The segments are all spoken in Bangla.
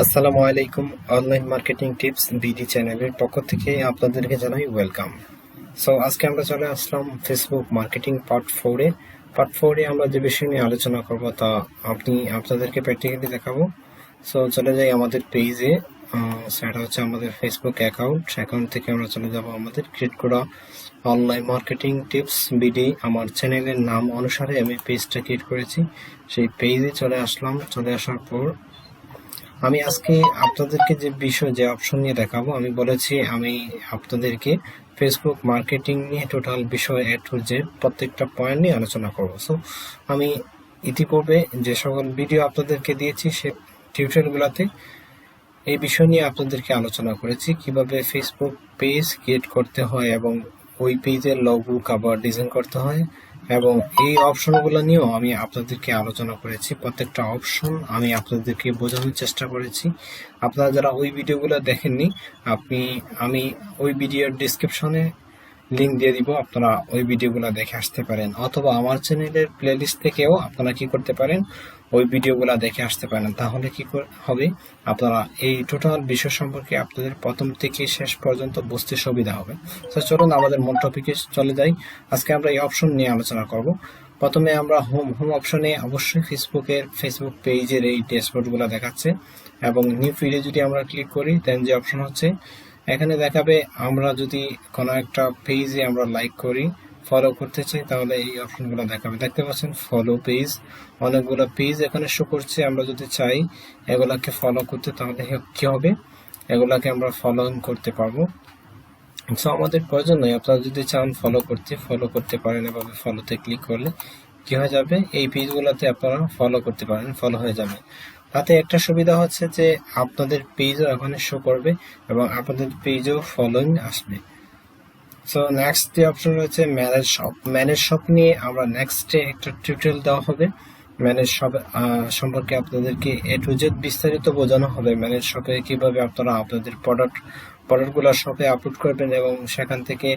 আসসালামু আলাইকুম। অনলাইন মার্কেটিং টিপস বিডি চ্যানেলের পক্ষ থেকে আপনাদেরকে জানাই ওয়েলকাম। সো আজকে আমরা চলে আসলাম ফেসবুক মার্কেটিং পার্ট 4 এ আমরা যে বিষয় নিয়ে আলোচনা করব তা আপনাদেরকে প্র্যাকটিক্যালি দেখাবো। সো চলে যাই আমাদের পেজে। সেটা হচ্ছে আমাদের ফেসবুক অ্যাকাউন্ট থেকে আমরা চলে যাব আমাদের ক্রিয়েট করা অনলাইন মার্কেটিং টিপস বিডি। আমার চ্যানেলের নাম অনুসারে আমি পেজটা ক্রিয়েট করেছি। সেই পেজে চলে আসলাম। চলে আসার পর আমি আজকে আপনাদেরকে যে অপশন নিয়ে দেখাবো, আমি বলেছি আমি আপনাদেরকে ফেসবুক মার্কেটিং নিয়ে টোটাল বিষয় এ টু জেড প্রত্যেকটা পয়েন্ট নিয়ে আলোচনা করব। সো আমি ইতিপূর্বে যে সকল ভিডিও আপনাদেরকে দিয়েছি সে টিউটোরিয়ালগুলোতে এই বিষয় নিয়ে আপনাদেরকে আলোচনা করেছি, কিভাবে ফেসবুক পেজ ক্রিয়েট করতে হয় এবং ওই পেজের লোগো কভার ডিজাইন করতে হয়, এবং এই অপশনগুলো নিয়েও আমি আপনাদেরকে আলোচনা করেছি। প্রত্যেকটা অপশন আমি আপনাদেরকে বোঝানোর চেষ্টা করেছি। আপনারা যারা ওই ভিডিওগুলো দেখেননি, আমি ওই ভিডিওর ডিসক্রিপশনে লিংক দিয়ে দিব, আপনারা ওই ভিডিওগুলো দেখে আসতে পারেন, অথবা আমার চ্যানেলের প্লেলিস্ট থেকেও আপনারা কি করতে পারেন, ওই ভিডিওগুলো দেখে আসতে পারেন। তাহলে কি হবে, আপনারা এই টোটাল বিষয় সম্পর্কে আপনাদের প্রথম থেকে শেষ পর্যন্ত বুঝতে সুবিধা হবে। তো চলুন আমাদের মূল টপিকে চলে যাই। আজকে আমরা এই অপশন নিয়ে আলোচনা করব। প্রথমে আমরা হোম অপশনে অবশ্যই ফেসবুক পেজের এই ড্যাশবোর্ডগুলো দেখাচ্ছে, এবং নিউ ফিডে যদি আমরা ক্লিক করি দেন যে অপশন হচ্ছে এখানে দেখাবে, আমরা যদি কোনো একটা পেজে আমরা লাইক করি, ফলো করতে চাই, তাহলে এই অপশনগুলো দেখাবে। দেখতে পাচ্ছেন ফলো পেজ, অনেকগুলো পেজ এখানে শো করছে। আমরা যদি চাই এগুলাকে ফলো করতে, তাহলে কি হবে, এগুলাকে আমরা ফলোইং করতে পারবো। সো আমাদের প্রয়োজন নয়, আপনারা যদি চান ফলো করতে পারেন। এভাবে ফলোতে ক্লিক করলে কি হয়ে যাবে, এই পেজগুলোতে আপনারা ফলো করতে পারেন, ফলো হয়ে যাবে। তাতে একটা সুবিধা হচ্ছে যে আপনাদের পেজও এখানে শো করবে এবং আপনাদের পেজও ফলোইং আসবে। সো নেক্সট যে অপশন রয়েছে ম্যানেজ শপ নিয়ে আমরা নেক্সটে একটা টিউটোরিয়াল দেওয়া হবে। ম্যানেজ শপ সম্পর্কে আপনাদেরকে এ টু জেড বিস্তারিত বোঝানো হবে। ম্যানেজ শপে কিভাবে আপনারা আপনাদের প্রোডাক্টগুলো শপে আপলোড করবেন এবং সেখান থেকে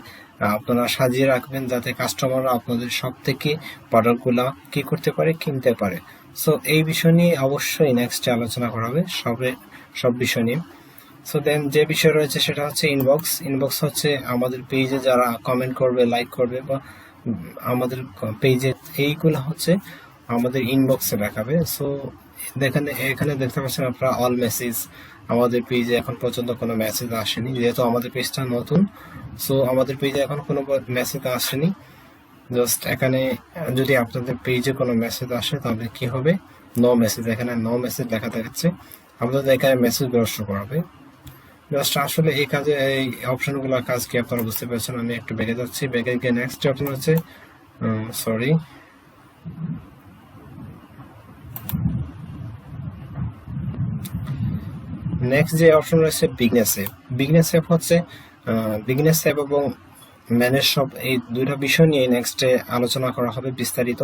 আপনারা সাজিয়ে রাখবেন, যাতে কাস্টমাররা আপনাদের শপ থেকে প্রোডাক্টগুলো কি করতে পারে, কিনতে পারে। সো এই বিষয় নিয়ে অবশ্যই নেক্সটে আলোচনা করা হবে সব বিষয় নিয়ে। সো দেন যে বিষয় রয়েছে সেটা হচ্ছে ইনবক্স হচ্ছে আমাদের পেজে যারা কমেন্ট করবে, লাইক করবে, বা আমাদের পেজে, এইগুলো হচ্ছে আমাদের ইনবক্সে দেখাবে। সো এখানে দেখতে পাচ্ছেন আপনারা অল মেসেজ। আমাদের পেজে এখন পর্যন্ত কোনো মেসেজ আসেনি, যেহেতু আমাদের পেজটা নতুন। সো আমাদের পেজে এখন কোনো মেসেজ আসেনি। জাস্ট এখানে যদি আপনাদের পেজে কোনো মেসেজ আসে তাহলে কি হবে, নো মেসেজ, এখানে নো মেসেজ লেখা দেখাচ্ছে। আপনাদের এখানে মেসেজ শো করাবে। জাস্ট আসলে এই অপশনগুলোর কাজ কি আপনারা বুঝতে পেরেছেন। আমি একটু বেগে যাচ্ছি, বেগে গিয়ে নেক্সট অপশন হচ্ছে নেক্সট যে অপশন রয়েছে বিগনেস অ্যাপ হচ্ছে বিগনেস অ্যাপ এবং ম্যানেজ শপ, এই দুইটা বিষয় নিয়ে নেক্সটে আলোচনা করা হবে বিস্তারিত।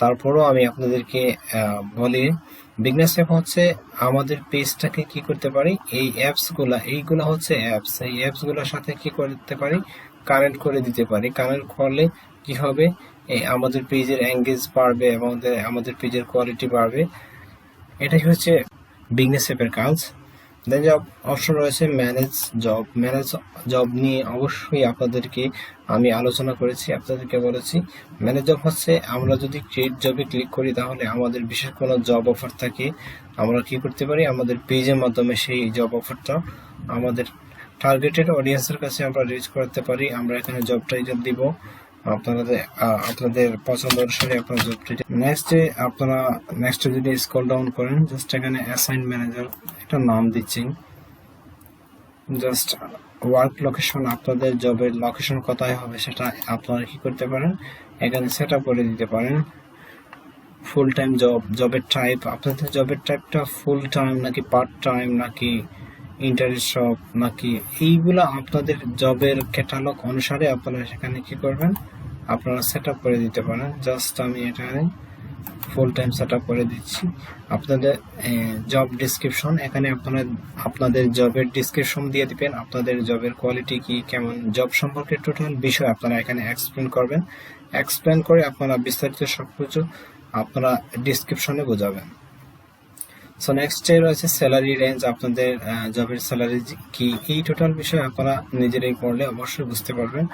তারপরও আমি আপনাদেরকে বলি, বিগনেস অ্যাপ হচ্ছে আমাদের পেজটাকে কি করতে পারি, এই এইগুলো হচ্ছে অ্যাপস। এই অ্যাপসগুলোর সাথে কি করতে পারি, কানেক্ট করে দিতে পারি। কানেক্ট করলে কি হবে, আমাদের পেজের এঙ্গেজ বাড়বে এবং আমাদের পেজের কোয়ালিটি বাড়বে। এটাই হচ্ছে বিগনেস অ্যাপের কাজ। দেন যে অপশন রয়েছে ম্যানেজ জব নিয়ে অবশ্যই আপনাদেরকে আমি আলোচনা করেছি, আপনাদেরকে বলেছি ম্যানেজ জব হচ্ছে আমরা যদি ক্রিয়েট জবে ক্লিক করি, তাহলে আমাদের বিশেষ কোনো জব অফার থাকে, আমরা কি করতে পারি, আমাদের পেজের মাধ্যমে সেই জব অফারটা আমাদের টার্গেটেড অডিয়েন্সের কাছে আমরা রিচ করতে পারি। আমরা এখানে জব টাইটেল দিব, আপনাদের পছন্দ অনুসারে আপনার জব টাইটেল। নেক্সট যদি স্ক্রল ডাউন করেন, জাস্ট এখানে অ্যাসাইন ম্যানেজার একটা নাম দিচ্ছি। জাস্ট ওয়ার্ক লোকেশন, আপনাদের জবের লোকেশন কোথায় হবে সেটা আপনারা কি করতে পারেন, এখানে সেট আপ করে দিতে পারেন। ফুল টাইম জবের টাইপ, আপনাদের জবের টাইপটা ফুল টাইম নাকি পার্ট টাইম নাকি ইন্টারেস্ট নাকি, এইগুলা আপনাদের জবের ক্যাটালগ অনুসারে আপনারা সেখানে কি করবেন, আপনারা সেট আপ করে দিতে পারেন। জাস্ট আমি এখানে ফুল টাইম সেট আপ করে দিচ্ছি। আপনাদের জব ডিসক্রিপশন, এখানে আপনাদের জবের ডিসক্রিপশন দিয়ে দিবেন, আপনাদের জবের কোয়ালিটি কি, কেমন জব সম্পর্কে টোটাল বিষয় আপনারা এখানে এক্সপ্লেন করে আপনারা বিস্তারিত সবকিছু আপনারা ডিসক্রিপশনে বোঝাবেন। সো নেক্সট এ রয়েছে স্যালারি রেঞ্জ, আপনাদের জবের স্যালারি কি, এই টোটাল বিষয় আপনারা নিজেরাই পড়লে অবশ্যই বুঝতে পারবেন।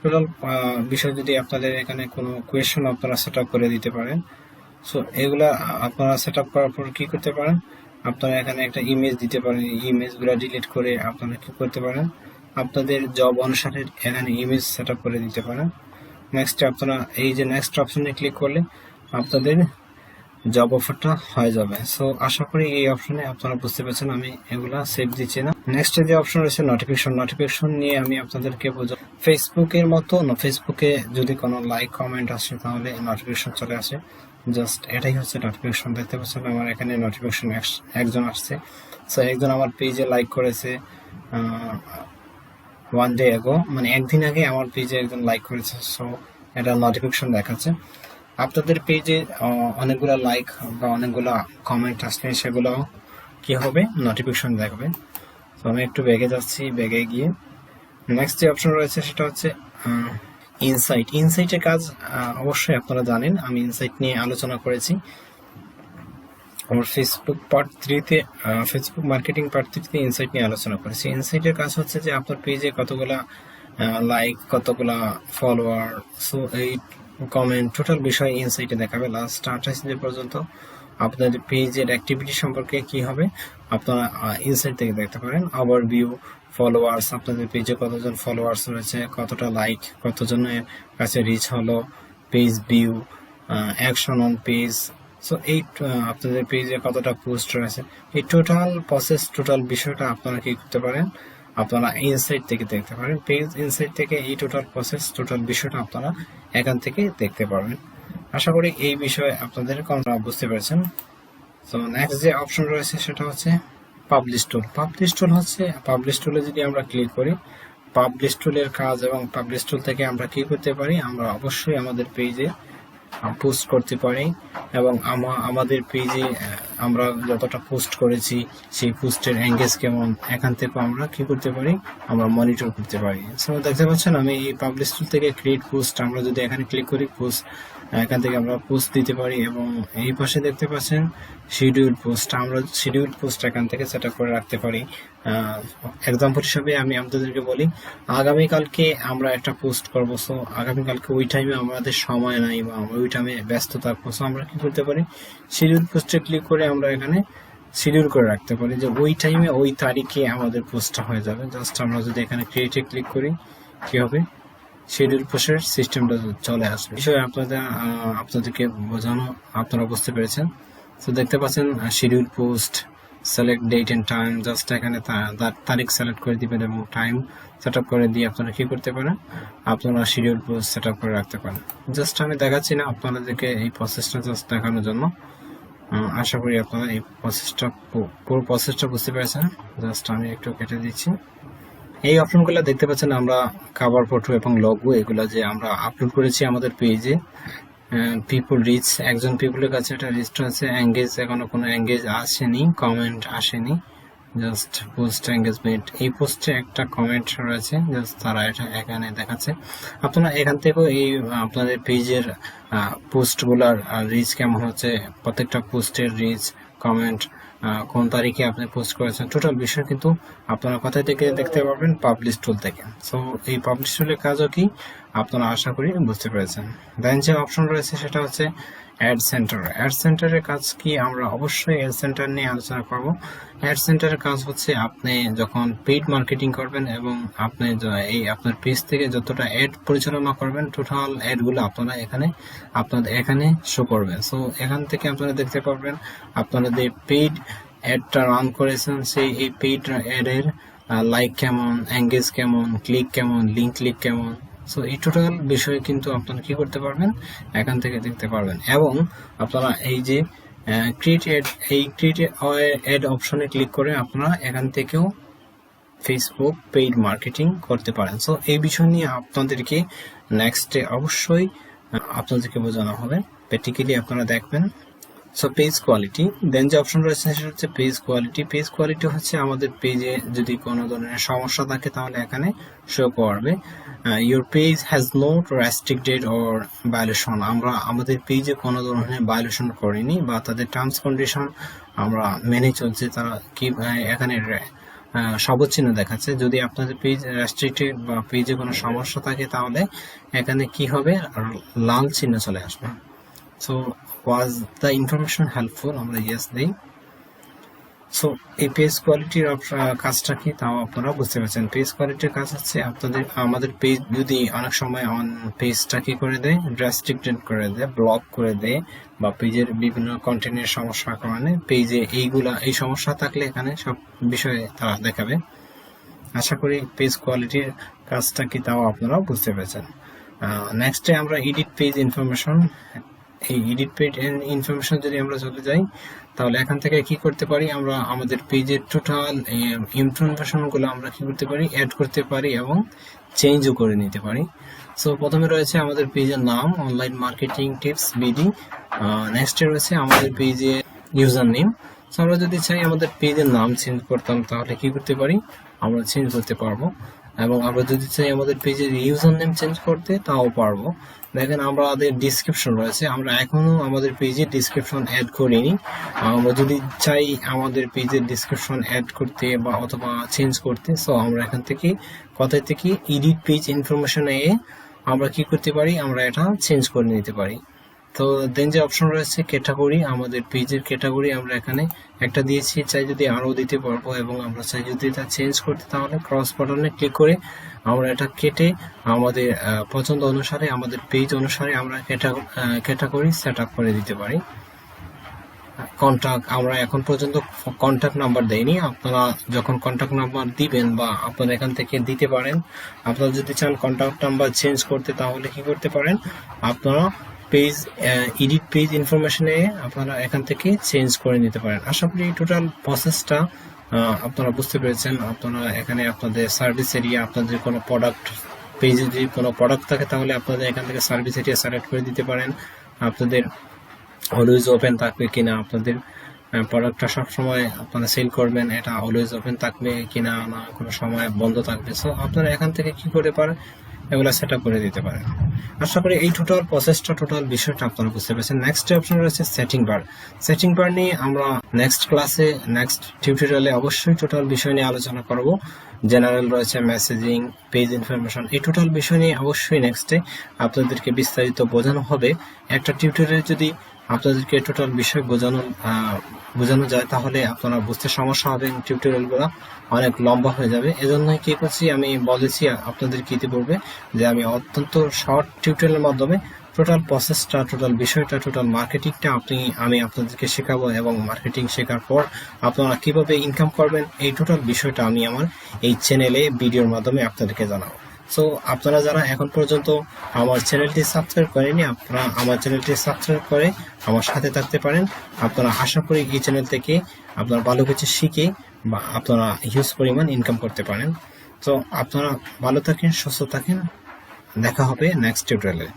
টোটাল বিষয় যদি আপনাদের এখানে কোনো কোয়েশন আপনারা সেট আপ করে দিতে পারেন। সো এগুলা আপনারা সেট আপ করার পর কি করতে পারেন, আপনারা এখানে একটা ইমেজ দিতে পারেন। ইমেজগুলো ডিলিট করে আপনারা কি করতে পারেন, আপনাদের জব অনুসারে এখানে ইমেজ সেট আপ করে দিতে পারেন। নেক্সট আপনারা এই যে নেক্সট অপশনে ক্লিক করলে আপনাদের জব অফারটা হয়ে যাবে। সো আশা করি এই অপশনে আপনারা বুঝতে পারছেন, আমি এগুলা সেভ দিচ্ছি না। নেক্সট যে অপশন রয়েছে নোটিফিকেশন নিয়ে আমি আপনাদেরকে বোঝাবো। ফেসবুকের মতো না, ফেসবুকে যদি কোনো লাইক কমেন্ট আসে তাহলে নোটিফিকেশন চলে আসে, জাস্ট এটাই হচ্ছে নোটিফিকেশন। দেখতে পাচ্ছেন আমার এখানে নোটিফিকেশন একজন আসছে। সো একজন আমার পেজে লাইক করেছে 1 day ago, মানে একদিন আগে আমার পেজে একজন লাইক করেছে। সো এটা নোটিফিকেশন দেখাচ্ছে। আপনাদের পেজে অনেকগুলো লাইক বা অনেকগুলো কমেন্ট আসলে সেগুলো কি হবে, নোটিফিকেশন দেখাবে। তো আমি একটু ব্যাগে যাচ্ছি, ব্যাগে গিয়ে নেক্সট যে অপশন রয়েছে সেটা হচ্ছে ইনসাইটের কাজ অবশ্যই আপনারা জানেন, আমি ইনসাইট নিয়ে আলোচনা করেছি আমার ফেসবুক পার্ট 3-তে, ফেসবুক মার্কেটিং পার্ট 3-তে ইনসাইট নিয়ে আলোচনা করেছি। ইনসাইটের কাজ হচ্ছে যে আপনার পেজে কতগুলা লাইক, কতগুলা ফলোয়ার, সো এই কমেন্ট টোটাল বিষয় ইনসাইটে দেখাবে। লাস্ট 28 দিন পর্যন্ত আপনাদের পেজের অ্যাক্টিভিটি সম্পর্কে কি হবে আপনারা ইনসাইট থেকে দেখতে পারেন। ওভারভিউ, ফলোয়ার্স, আপনাদের পেজে কতজন ফলোয়ার্স রয়েছে, কতটা লাইক, কতজনের কাছে রিচ হলো, page view, action on page, so এই আপনাদের পেজে কতটা পোস্ট রয়েছে, এই টোটাল প্রসেস, টোটাল বিষয়টা আপনারা কি করতে পারেন, আপনারা ইনসাইট থেকে দেখতে পারেন। পেজ ইনসাইট থেকে এই টোটাল প্রসেস, টোটাল বিষয়টা আপনারা এখান থেকে দেখতে পারবেন। আশা করি এই বিষয়ে আপনাদের বুঝতে পেরেছেন। তো নেক্সট যে অপশন রয়েছে সেটা হচ্ছে পাবলিশ টুল। পাবলিশ টুলে যদি আমরা ক্লিক করি, পাবলিশ টুলের কাজ এবং পাবলিশ টুল থেকে আমরা কি করতে পারি, আমরা অবশ্যই আমাদের পেজে পোস্ট করতে পারি এবং আমাদের পেজে আমরা যতটা পোস্ট করেছি সেই পোস্টের এঙ্গেজ কেমন, এখান থেকে আমরা কি করতে পারি, আমরা মনিটর করতে পারি। সো দেখতে পাচ্ছেন আমি এই পাবলিশ টুল থেকে ক্রিয়েট পোস্ট, আমরা যদি এখানে ক্লিক করি পোস্ট, এখান থেকে আমরা পোস্ট দিতে পারি এবং এই পাশে দেখতে পাচ্ছেন শিডিউল পোস্ট, আমরা শিডিউল পোস্ট এখান থেকে সেট আপ করে রাখতে পারি। এক্সাম্পল হিসাবে আমি আপনাদেরকে বলি, আগামীকালকে আমরা একটা পোস্ট করবো, সো আগামীকালকে ওই টাইমে আমাদের সময় নাই বা ওই টাইমে ব্যস্ত থাকবো, সো আমরা কি করতে পারি, শিডিউল পোস্টে ক্লিক করে আমরা এখানে শিডিউল করে রাখতে পারি যে ওই টাইমে ওই তারিখে আমাদের পোস্টটা হয়ে যাবে। জাস্ট আমরা যদি এখানে ক্রিয়েটে ক্লিক করি কি হবে, শিডিউল পোস্টের সিস্টেমটা চলে আসবে। বিষয়ে আপনাদেরকে বোঝানো, আপনারা বুঝতে পেরেছেন। তো দেখতে পাচ্ছেন schedule post, select date and time, just এখানে তারিখ সিলেক্ট করে দিবেন এবং টাইম সেট আপ করে দিয়ে আপনারা কি করতে পারেন, আপনারা শিডিউল পোস্ট সেট আপ করে রাখতে পারেন। জাস্ট আমি দেখাচ্ছি না আপনাদেরকে এই প্রসেসটা জাস্ট দেখানোর জন্য। আশা করি আপনারা এই প্রসেসটা, পুরো প্রসেসটা বুঝতে পেরেছেন। জাস্ট আমি একটু কেটে দিচ্ছি। এই অপশনগুলো দেখতে পাচ্ছেন আমরা কভার ফটো এবং লোগো, এগুলো যে আমরা আপলোড করেছি আমাদের পেজে। পিপল রিচ, একজন পিপলের কাছে একটা রিচ আছে, এঙ্গেজ এখনো কোনো এঙ্গেজ আসেনি, কমেন্ট আসেনি, জাস্ট পোস্ট এঙ্গেজমেন্ট, এই পোস্টে একটা কমেন্ট রয়েছে, জাস্ট তারা এটা এখানে দেখাচ্ছে। আপনারা এখান থেকেও এই আপনাদের পেজের পোস্টগুলার রিচ কেমন হচ্ছে, প্রত্যেকটা পোস্টের রিচ, কমেন্ট, কোন তারিখে আপনি পোস্ট করেছেন, টোটাল বিষয় কিন্তু আপনারা কোথায় থেকে দেখতে পারবেন, পাবলিশ টুল থেকে। সো এই পাবলিশ টুলের কাজও কি আপনারা আশা করি বুঝতে পেরেছেন। দেন যে অপশন রয়েছে সেটা হচ্ছে অ্যাড সেন্টার। অ্যাড সেন্টারের কাজ কি, আমরা অবশ্যই অ্যাড সেন্টার নিয়ে আলোচনা করব। অ্যাড সেন্টারের কাজ হচ্ছে আপনি যখন পেইড মার্কেটিং করবেন এবং আপনি এই আপনার পেজ থেকে যতটা অ্যাড পরিচালনা করবেন, টোটাল অ্যাডগুলো আপনাদের এখানে শো করবে। সো এখান থেকে আপনারা দেখতে পারবেন আপনারা যে পেইড অ্যাডটা রান করেছেন, সেই এই পেইড অ্যাডের লাইক কেমন, এঙ্গেজ কেমন, ক্লিক কেমন, লিঙ্ক ক্লিক কেমন, সো এই টোটাল বিষয়ে কিন্তু আপনারা কি করতে পারবেন, এখান থেকে দেখতে পারবেন। এবং আপনারা এই যে ক্রিয়েট অ্যাড অপশনে ক্লিক করে আপনারা এখান থেকেও ফেসবুক পেইড মার্কেটিং করতে পারেন। সো এই বিষয় নিয়ে আপনাদেরকে নেক্সটে অবশ্যই আপনাদেরকে বোঝানো হবে, প্র্যাকটিক্যালি আপনারা দেখবেন। সো পেজ কোয়ালিটি, দেন যে অপশন রয়েছে সেটা হচ্ছে পেজ কোয়ালিটি। পেজ কোয়ালিটি হচ্ছে আমাদের পেজে যদি কোনো ধরনের সমস্যা থাকে তাহলে এখানে শো করবে। Your page has no restricted or violation, আমরা আমাদের পেজে কোনো ধরনের ভায়োলেশন করিনি বা তাদের টার্মস কন্ডিশন আমরা মেনে চলছি। তারা কি এখানে সবুজ চিহ্ন দেখাচ্ছে। যদি আপনাদের পেজ রেস্ট্রিক্টেড বা পেজে কোনো সমস্যা থাকে তাহলে এখানে কি হবে, লাল চিহ্ন চলে আসবে। So was the information helpful, আমরা ইয়েস দিই। সো এই পেজ কোয়ালিটির কাজটা কি তাও আপনারা বুঝতে পারছেন। পেজ কোয়ালিটির কাজ হচ্ছে আমাদের পেজ যদি অনেক সময় পেজটা কি করে দেয়, রেস্ট্রিক্টেড করে দেয়, ব্লক করে দেয়, বা পেজের বিভিন্ন কন্টেন্টের সমস্যার কারণে পেজে এই সমস্যা থাকলে এখানে সব বিষয়ে তারা দেখাবে। আশা করি পেজ কোয়ালিটির কাজটা কি তাও আপনারা বুঝতে পেরেছেন। নেক্সটে আমরা এডিট পেজ ইনফরমেশন। এই এডিট পেজ ইনফরমেশন যদি আমরা চলে যাই তাহলে এখান থেকে কি করতে পারি, আমরা আমাদের পেজের টোটাল ইনফরমেশনগুলো আমরা কি করতে পারি, অ্যাড করতে পারি এবং চেঞ্জও করে নিতে পারি। সো প্রথমে রয়েছে আমাদের পেজের নাম, অনলাইন মার্কেটিং টিপস বিডি। নেক্সটে রয়েছে আমাদের পেজে ইউজার নেম। সো আমরা যদি চাই আমাদের পেজের নাম চেঞ্জ করতাম তাহলে কি করতে পারি, আমরা চেঞ্জ করতে পারবো। এবং আমরা যদি চাই আমাদের পেজের ইউজার নেম চেঞ্জ করতে তাও পারবো। দেখেন আমাদের ডিসক্রিপশন রয়েছে, আমরা এখনো আমাদের পেজে ডিসক্রিপশন অ্যাড করিনি। আমরা যদি চাই আমাদের পেজের ডিসক্রিপশন অ্যাড করতে বা অথবা চেঞ্জ করতে, সো আমরা এখান থেকে কোথায় থেকে এডিট পেজ ইনফরমেশনে আমরা কি করতে পারি, আমরা এটা চেঞ্জ করে নিতে পারি। তো দেন যে অপশন রয়েছে ক্যাটাগরি, আমাদের পেজের ক্যাটাগরি আমরা এখানে একটা দিয়েছি, চাই যদি আরও দিতে পারবো। এবং আমরা চাই যদি এটা চেঞ্জ করতে তাহলে ক্রস বাটনে ক্লিক করে আমরা এটা কেটে আমাদের পছন্দ অনুসারে আমাদের পেজ অনুসারে আমরা ক্যাটাগরি সেট আপ করে দিতে পারি। কন্ট্যাক্ট, আমরা এখন পর্যন্ত কন্ট্যাক্ট নাম্বার দেইনি, আপনারা যখন কন্ট্যাক্ট নাম্বার দিবেন বা আপনারা এখান থেকে দিতে পারেন। আপনারা যদি চান কন্ট্যাক্ট নাম্বার চেঞ্জ করতে তাহলে কি করতে পারেন, আপনারা পেজ এডিট পেজ ইনফরমেশনে আপনারা এখান থেকে চেঞ্জ করে নিতে পারেন। আশা করি টোটাল প্রসেসটা আপনারা বুঝতে পেরেছেন। আপনারা এখানে আপনাদের সার্ভিস এরিয়া, আপনাদের কোনো প্রোডাক্ট পেজে যদি কোনো প্রোডাক্ট থাকে তাহলে আপনাদের এখান থেকে সার্ভিস এরিয়া সিলেক্ট করে দিতে পারেন। আপনাদের অলওয়েজ ওপেন থাকবে কিনা, আপনাদের প্রোডাক্টটা সবসময় আপনারা সেল করবেন, এটা অলওয়েজ ওপেন থাকবে কিনা, না কোনো সময় বন্ধ থাকবে। সো আপনারা এখান থেকে কি করে পারেন, এগুলো সেট আপ করে দিতে পারেন। আশা করি এই টোটাল প্রসেসটা, টোটাল বিষয়টা আপনারা বুঝতে পেরেছেন। নেক্সট অপশন রয়েছে সেটিং বার। সেটিং বার নিয়ে আমরা নেক্সট ক্লাসে, নেক্সট টিউটোরিয়ালে অবশ্যই টোটাল বিষয় নিয়ে আলোচনা করব। জেনারেল রয়েছে, মেসেজিং, পেজ ইনফরমেশন, এই টোটাল বিষয় নিয়ে অবশ্যই নেক্সটে আপনাদেরকে বিস্তারিত বোঝানো হবে। একটা টিউটোরিয়ালে যদি আপনাদেরকে টোটাল বিষয় বোঝানো যায় তাহলে আপনারা বুঝতে সমস্যা হবে, টিউটোরিয়ালগুলো অনেক লম্বা হয়ে যাবে। এজন্যই কি করছি, আমি বলেছি আপনাদেরকে ইতিপূর্বে যে আমি অত্যন্ত শর্ট টিউটোরিয়ালের মাধ্যমে টোটাল প্রসেসটা, টোটাল বিষয়টা, টোটাল মার্কেটিংটা আমি আপনাদেরকে শেখাবো। এবং মার্কেটিং শেখার পর আপনারা কিভাবে ইনকাম করবেন এই টোটাল বিষয়টা আমি আমার এই চ্যানেলে ভিডিওর মাধ্যমে আপনাদেরকে জানাবো। সো আপনারা যারা এখন পর্যন্ত আমার চ্যানেলটি সাবস্ক্রাইব করেনি, আপনারা আমার চ্যানেলটি সাবস্ক্রাইব করে আমার সাথে থাকতে পারেন। আপনারা আশা করি এই চ্যানেল থেকে আপনারা ভালো কিছু শিখে বা আপনারা হিউজ পরিমাণ ইনকাম করতে পারেন। তো আপনারা ভালো থাকেন, সুস্থ থাকেন, দেখা হবে নেক্সট টিউটোরিয়ালে।